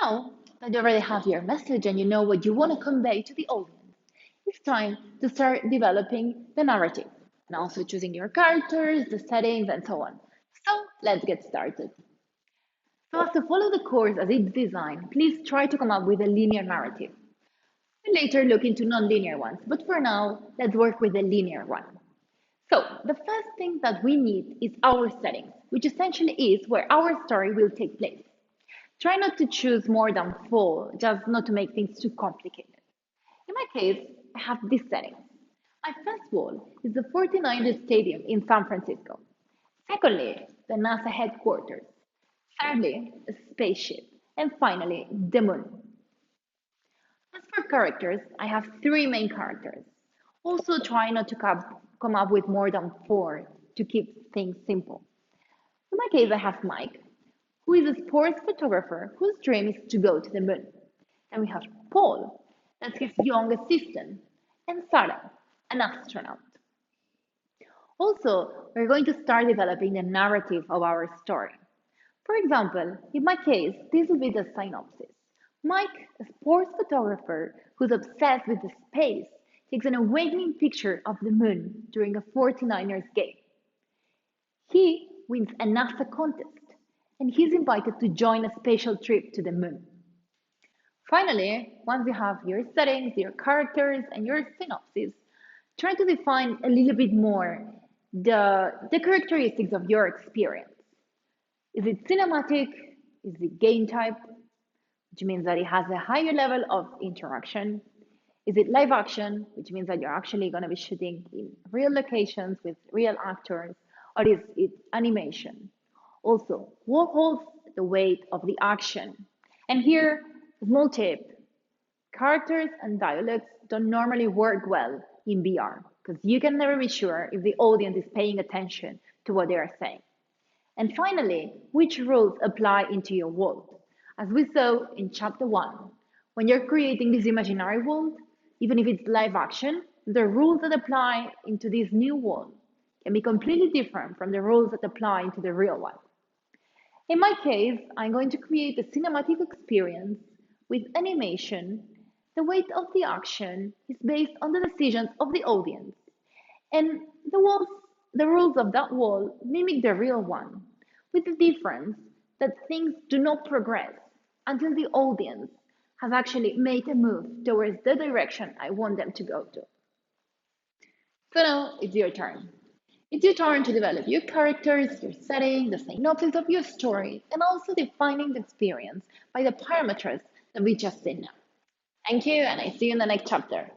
Now that you already have your message and you know what you want to convey to the audience, it's time to start developing the narrative and also choosing your characters, the settings, and so on. So let's get started. So as to follow the course as it's designed, please try to come up with a linear narrative. We'll later look into non-linear ones, but for now, let's work with a linear one. So the first thing that we need is our settings, which essentially is where our story will take place. Try not to choose more than four, just not to make things too complicated. In my case, I have this setting. My first wall is the 49ers Stadium in San Francisco. Secondly, the NASA headquarters. Thirdly, a spaceship. And finally, the moon. As for characters, I have three main characters. Also, try not to come up with more than four to keep things simple. In my case, I have Mike, who is a sports photographer whose dream is to go to the moon. And we have Paul, that's his young assistant, and Sarah, an astronaut. Also, we're going to start developing the narrative of our story. For example, in my case, this will be the synopsis. Mike, a sports photographer who's obsessed with the space, takes an awakening picture of the moon during a 49ers game. He wins a NASA contest and he's invited to join a special trip to the moon. Finally, once you have your settings, your characters, and your synopsis, try to define a little bit more the characteristics of your experience. Is it cinematic? Is it game type? Which means that it has a higher level of interaction. Is it live action, which means that you're actually going to be shooting in real locations with real actors, or is it animation? Also, what holds the weight of the action? And here, a small tip, characters and dialogues don't normally work well in VR because you can never be sure if the audience is paying attention to what they are saying. And finally, which rules apply into your world? As we saw in chapter 1, when you're creating this imaginary world, even if it's live action, the rules that apply into this new world can be completely different from the rules that apply into the real one. In my case, I'm going to create a cinematic experience with animation. The weight of the action is based on the decisions of the audience, and the rules of that wall mimic the real one, with the difference that things do not progress until the audience has actually made a move towards the direction I want them to go to. So now it's your turn. It's your turn to develop your characters, your setting, the synopsis of your story, and also defining the experience by the parameters that we just did now. Thank you, and I see you in the next chapter.